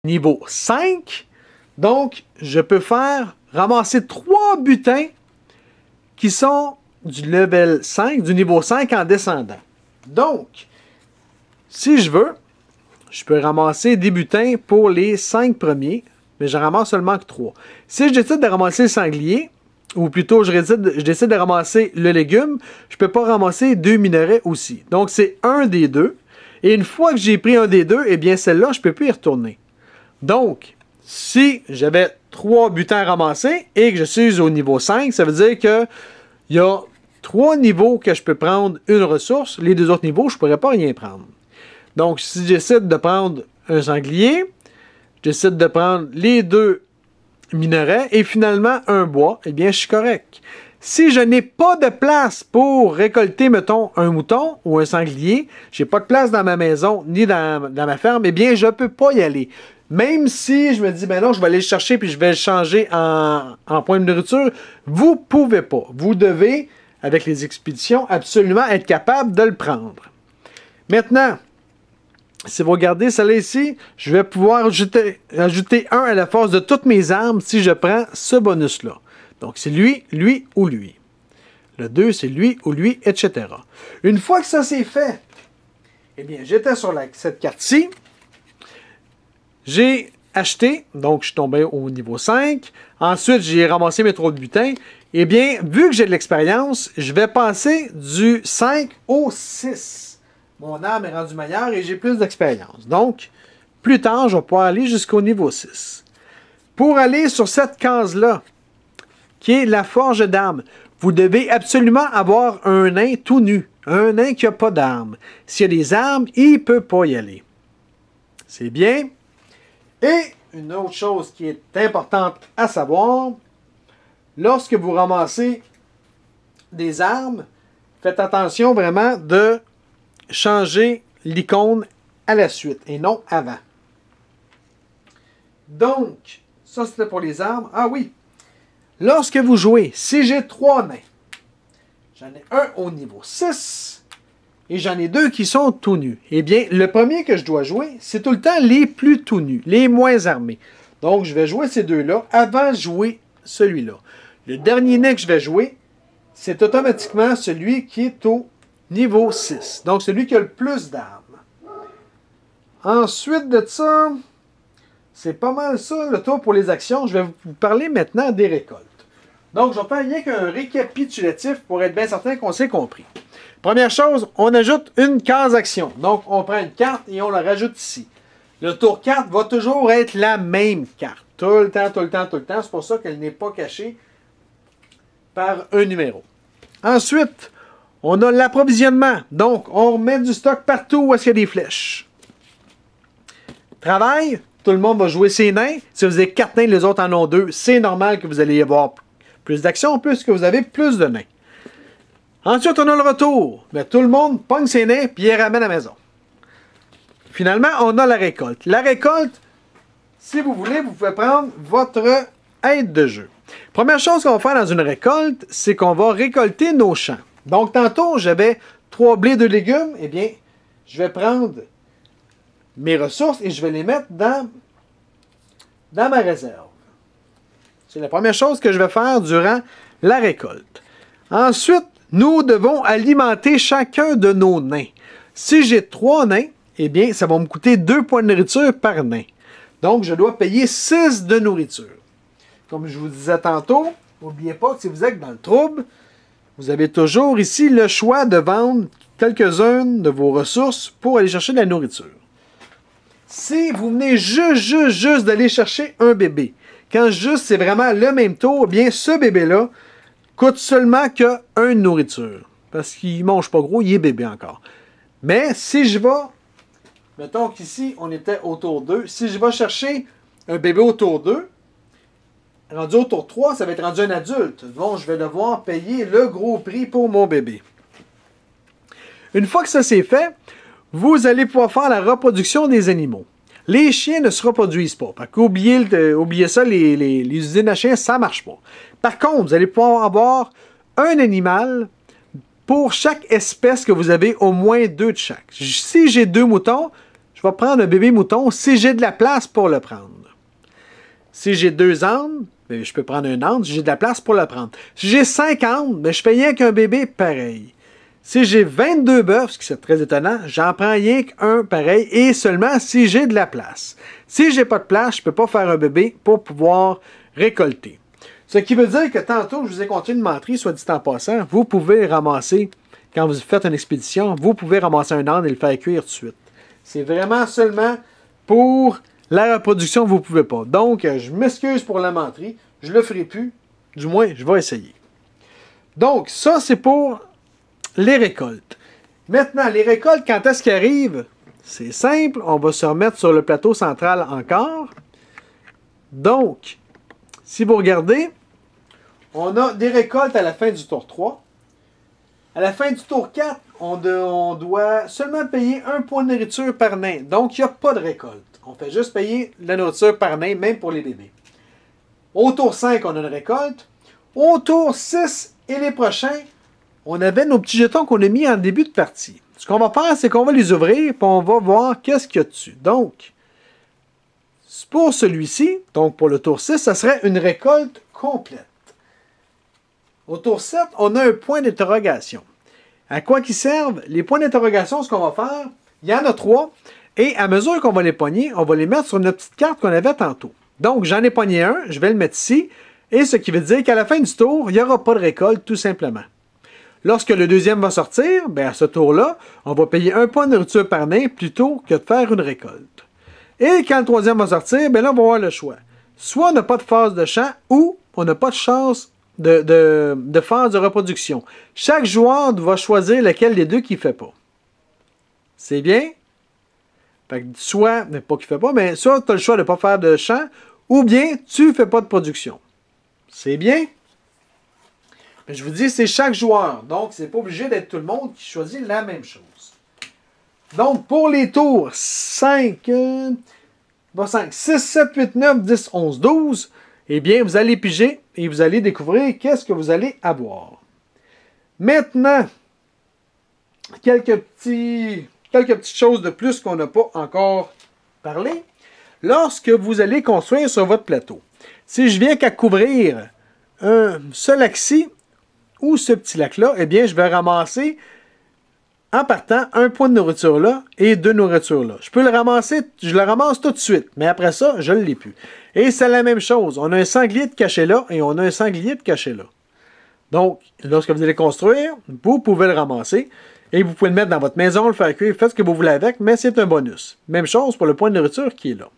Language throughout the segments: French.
niveau 5. Donc, je peux ramasser 3 butins qui sont du level 5, du niveau 5 en descendant. Donc, si je veux, je peux ramasser des butins pour les 5 premiers, mais je ramasse seulement que 3. Si je décide de ramasser le sanglier, ou plutôt je décide de ramasser le légume, je ne peux pas ramasser 2 minerais aussi. Donc, c'est un des deux. Et une fois que j'ai pris un des deux, eh bien, celle-là, je ne peux plus y retourner. Donc, si j'avais 3 butins ramassés et que je suis au niveau 5, ça veut dire qu'il y a 3 niveaux que je peux prendre une ressource. Les 2 autres niveaux, je ne pourrais pas rien prendre. Donc, si je décide de prendre un sanglier, je décide de prendre les 2 minerais et finalement un bois, eh bien, je suis correct. Si je n'ai pas de place pour récolter, mettons, un mouton ou un sanglier, je n'ai pas de place dans ma maison ni dans ma ferme, eh bien, je ne peux pas y aller. Même si je me dis, ben non, je vais aller le chercher puis je vais le changer en point de nourriture, vous ne pouvez pas. Vous devez, avec les expéditions, absolument être capable de le prendre. Maintenant, si vous regardez celle-là ici, je vais pouvoir ajouter 1 à la force de toutes mes armes si je prends ce bonus-là. Donc, c'est lui, lui ou lui. Le 2, c'est lui ou lui, etc. Une fois que ça c'est fait, eh bien, j'étais sur cette carte-ci. J'ai acheté, donc je suis tombé au niveau 5. Ensuite, j'ai ramassé mes 3 butins. Eh bien, vu que j'ai de l'expérience, je vais passer du 5 au 6. Mon arme est rendue meilleure et j'ai plus d'expérience. Donc, plus tard, je vais pouvoir aller jusqu'au niveau 6. Pour aller sur cette case-là, qui est la forge d'armes, vous devez absolument avoir un nain tout nu. Un nain qui n'a pas d'armes. S'il y a des armes, il ne peut pas y aller. C'est bien. Et une autre chose qui est importante à savoir, lorsque vous ramassez des armes, faites attention vraiment de changer l'icône à la suite et non avant. Donc, ça c'était pour les armes. Ah oui, lorsque vous jouez, si j'ai 3 nains, j'en ai un au niveau 6 et j'en ai 2 qui sont tout nus. Eh bien, le premier que je dois jouer, c'est tout le temps les plus tout nus, les moins armés. Donc, je vais jouer ces 2-là avant de jouer celui-là. Le dernier nain que je vais jouer, c'est automatiquement celui qui est au niveau 6. Donc, celui qui a le plus d'armes. Ensuite de ça, c'est pas mal ça, le tour pour les actions. Je vais vous parler maintenant des récoltes. Donc, je vais faire rien qu'un récapitulatif pour être bien certain qu'on s'est compris. Première chose, on ajoute une case action. Donc, on prend une carte et on la rajoute ici. Le tour carte va toujours être la même carte. Tout le temps, tout le temps, tout le temps. C'est pour ça qu'elle n'est pas cachée par un numéro. Ensuite, on a l'approvisionnement. Donc, on remet du stock partout où est-ce qu'il y a des flèches. Travail, tout le monde va jouer ses nains. Si vous avez 4 nains, les autres en ont 2, c'est normal que vous allez y avoir plus d'actions, plus que vous avez plus de nains. Ensuite, on a le retour. Mais tout le monde pogne ses nains et les ramène à la maison. Finalement, on a la récolte. La récolte, si vous voulez, vous pouvez prendre votre aide de jeu. Première chose qu'on va faire dans une récolte, c'est qu'on va récolter nos champs. Donc, tantôt, j'avais 3 blés de légumes. Eh bien, je vais prendre mes ressources et je vais les mettre dans ma réserve. C'est la première chose que je vais faire durant la récolte. Ensuite, nous devons alimenter chacun de nos nains. Si j'ai 3 nains, eh bien, ça va me coûter 2 points de nourriture par nain. Donc, je dois payer 6 de nourriture. Comme je vous disais tantôt, n'oubliez pas que si vous êtes dans le trouble, vous avez toujours ici le choix de vendre quelques-unes de vos ressources pour aller chercher de la nourriture. Si vous venez juste d'aller chercher un bébé, quand juste c'est vraiment le même tour, eh bien ce bébé-là coûte seulement qu'une nourriture. Parce qu'il ne mange pas gros, il est bébé encore. Mais si je vais, mettons qu'ici on était au tour 2, si je vais chercher un bébé au tour 2, rendu au tour 3, ça va être rendu un adulte. Donc je vais devoir payer le gros prix pour mon bébé. Une fois que ça c'est fait, vous allez pouvoir faire la reproduction des animaux. Les chiens ne se reproduisent pas. Parce qu'oubliez ça, les usines à chiens, ça ne marche pas. Par contre, vous allez pouvoir avoir un animal pour chaque espèce que vous avez, au moins 2 de chaque. Si j'ai 2 moutons, je vais prendre un bébé mouton si j'ai de la place pour le prendre. Si j'ai 2 ânes, bien, je peux prendre un âne si j'ai de la place pour le prendre. Si j'ai 5 ânes, bien, je fais rien qu'un bébé pareil. Si j'ai 22 bœufs, ce qui est très étonnant, j'en prends rien qu'un pareil et seulement si j'ai de la place. Si j'ai pas de place, je peux pas faire un bébé pour pouvoir récolter. Ce qui veut dire que tantôt, je vous ai compté une menterie, soit dit en passant, vous pouvez ramasser, quand vous faites une expédition, vous pouvez ramasser un âne et le faire cuire tout de suite. C'est vraiment seulement pour la reproduction, vous ne pouvez pas. Donc, je m'excuse pour la menterie, je le ferai plus, du moins, je vais essayer. Donc, ça, c'est pour les récoltes. Maintenant, les récoltes, quand est-ce qu'elles arrivent? C'est simple, on va se remettre sur le plateau central encore. Donc, si vous regardez, on a des récoltes à la fin du tour 3. À la fin du tour 4, on doit seulement payer 1 point de nourriture par nain. Donc, il n'y a pas de récolte. On fait juste payer la nourriture par nain, même pour les bébés. Au tour 5, on a une récolte. Au tour 6 et les prochains, on avait nos petits jetons qu'on a mis en début de partie. Ce qu'on va faire, c'est qu'on va les ouvrir et on va voir qu'est-ce qu'il y a dessus. Donc, pour celui-ci, donc pour le tour 6, ça serait une récolte complète. Au tour 7, on a un point d'interrogation. À quoi qu'ils servent? Les points d'interrogation, ce qu'on va faire, il y en a 3. Et à mesure qu'on va les pogner, on va les mettre sur notre petite carte qu'on avait tantôt. Donc, j'en ai pogné un, je vais le mettre ici. Et ce qui veut dire qu'à la fin du tour, il n'y aura pas de récolte, tout simplement. Lorsque le deuxième va sortir, bien à ce tour-là, on va payer 1 point de nourriture par nain plutôt que de faire une récolte. Et quand le troisième va sortir, bien là, on va avoir le choix. Soit on n'a pas de phase de champ ou on n'a pas de chance de phase de reproduction. Chaque joueur va choisir lequel des deux qu'il ne fait pas. C'est bien? Fait que soit, pas qu'il ne fait pas, mais soit tu as le choix de ne pas faire de champ ou bien tu ne fais pas de production. C'est bien? Mais je vous dis, c'est chaque joueur. Donc, c'est pas obligé d'être tout le monde qui choisit la même chose. Donc, pour les tours 5, 6, 7, 8, 9, 10, 11, 12, eh bien, vous allez piger et vous allez découvrir qu'est-ce que vous allez avoir. Maintenant, quelques petites choses de plus qu'on n'a pas encore parlé. Lorsque vous allez construire sur votre plateau, si je viens qu'à couvrir un seul axis ou ce petit lac-là, eh bien, je vais ramasser en partant 1 point de nourriture là et 2 nourritures là. Je peux le ramasser, je le ramasse tout de suite, mais après ça, je ne l'ai plus. Et c'est la même chose. On a un sanglier de caché là et on a un sanglier de caché là. Donc, lorsque vous allez construire, vous pouvez le ramasser et vous pouvez le mettre dans votre maison, le faire cuire, faites ce que vous voulez avec, mais c'est un bonus. Même chose pour le point de nourriture qui est là.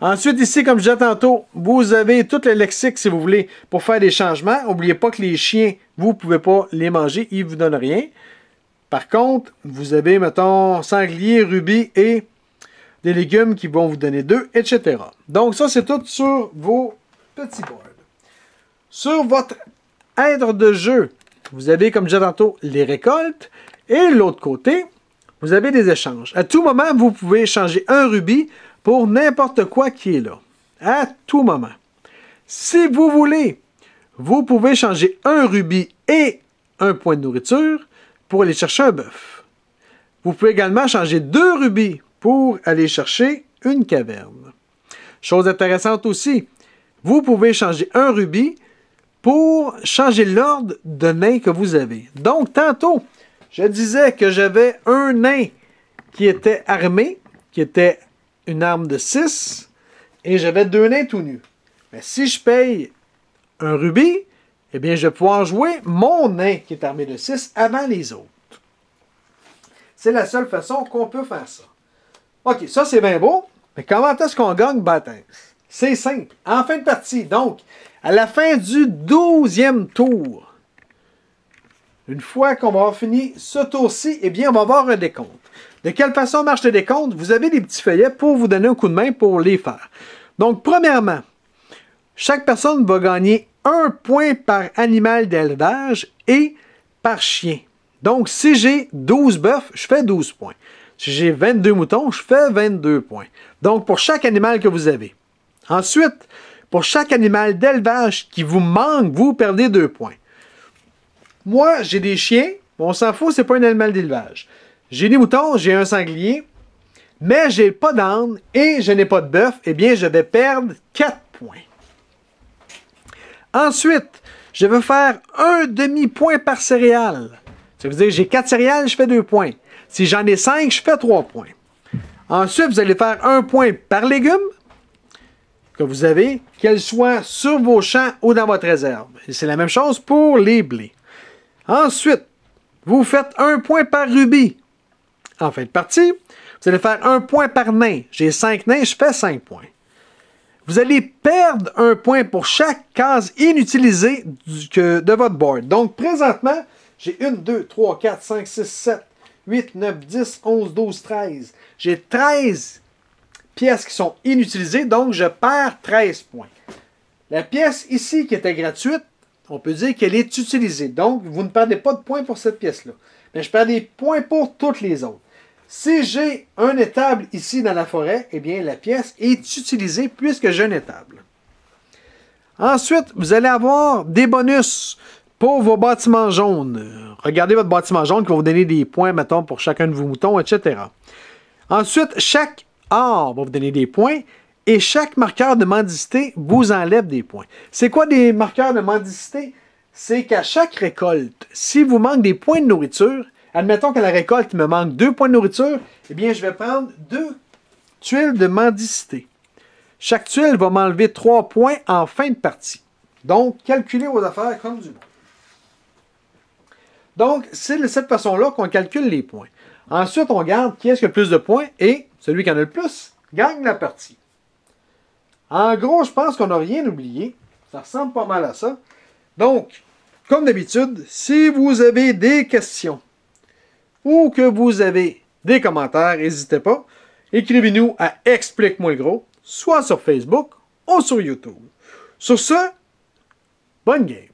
Ensuite, ici, comme je disais tantôt, vous avez tout le lexique, si vous voulez, pour faire des changements. N'oubliez pas que les chiens, vous ne pouvez pas les manger, ils ne vous donnent rien. Par contre, vous avez, mettons, sanglier, rubis et des légumes qui vont vous donner 2, etc. Donc, ça, c'est tout sur vos petits boards. Sur votre aide de jeu, vous avez, comme je disais tantôt, les récoltes. Et de l'autre côté, vous avez des échanges. À tout moment, vous pouvez échanger un rubis pour n'importe quoi qui est là. À tout moment. Si vous voulez, vous pouvez changer un rubis et un point de nourriture pour aller chercher un bœuf. Vous pouvez également changer 2 rubis pour aller chercher une caverne. Chose intéressante aussi, vous pouvez changer un rubis pour changer l'ordre de nains que vous avez. Donc, tantôt, je disais que j'avais un nain qui était armé, qui était une arme de 6, et j'avais 2 nains tout nus. Mais si je paye un rubis, eh bien, je vais pouvoir jouer mon nain qui est armé de 6 avant les autres. C'est la seule façon qu'on peut faire ça. OK, ça c'est bien beau, mais comment est-ce qu'on gagne baptême? C'est simple. En fin de partie, donc, à la fin du 12e tour, une fois qu'on va avoir fini ce tour-ci, eh bien, on va avoir un décompte. De quelle façon marche le décompte? Vous avez des petits feuillets pour vous donner un coup de main pour les faire. Donc, premièrement, chaque personne va gagner 1 point par animal d'élevage et par chien. Donc, si j'ai 12 bœufs, je fais 12 points. Si j'ai 22 moutons, je fais 22 points. Donc, pour chaque animal que vous avez. Ensuite, pour chaque animal d'élevage qui vous manque, vous perdez 2 points. Moi, j'ai des chiens. On s'en fout, c'est pas un animal d'élevage. J'ai des moutons, j'ai un sanglier. mais j'ai pas d'âne et je n'ai pas de bœuf, eh bien, je vais perdre 4 points. Ensuite, je vais faire un demi-point par céréale. Ça veut dire que j'ai 4 céréales, je fais 2 points. Si j'en ai 5, je fais 3 points. Ensuite, vous allez faire 1 point par légume que vous avez, qu'elle soit sur vos champs ou dans votre réserve. Et c'est la même chose pour les blés. Ensuite, vous faites 1 point par rubis. En fin de partie, vous allez faire 1 point par nain. J'ai 5 nains, je fais 5 points. Vous allez perdre 1 point pour chaque case inutilisée de votre board. Donc, présentement, j'ai 1, 2, 3, 4, 5, 6, 7, 8, 9, 10, 11, 12, 13. J'ai 13 pièces qui sont inutilisées, donc je perds 13 points. La pièce ici qui était gratuite, on peut dire qu'elle est utilisée. Donc, vous ne perdez pas de points pour cette pièce-là. Mais je perds des points pour toutes les autres. Si j'ai un étable ici dans la forêt, eh bien, la pièce est utilisée puisque j'ai un étable. Ensuite, vous allez avoir des bonus pour vos bâtiments jaunes. Regardez votre bâtiment jaune qui va vous donner des points, mettons, pour chacun de vos moutons, etc. Ensuite, chaque or va vous donner des points et chaque marqueur de mendicité vous enlève des points. C'est quoi des marqueurs de mendicité? C'est qu'à chaque récolte, si vous manquez des points de nourriture, admettons qu'à la récolte, il me manque 2 points de nourriture, eh bien, je vais prendre 2 tuiles de mendicité. Chaque tuile va m'enlever 3 points en fin de partie. Donc, calculez vos affaires comme du bon. Donc, c'est de cette façon-là qu'on calcule les points. Ensuite, on regarde qui est-ce qui a le plus de points et celui qui en a le plus gagne la partie. En gros, je pense qu'on n'a rien oublié. Ça ressemble pas mal à ça. Donc, comme d'habitude, si vous avez des questions ou que vous avez des commentaires, n'hésitez pas. Écrivez-nous à Explique-moi le gros, soit sur Facebook ou sur YouTube. Sur ce, bonne game!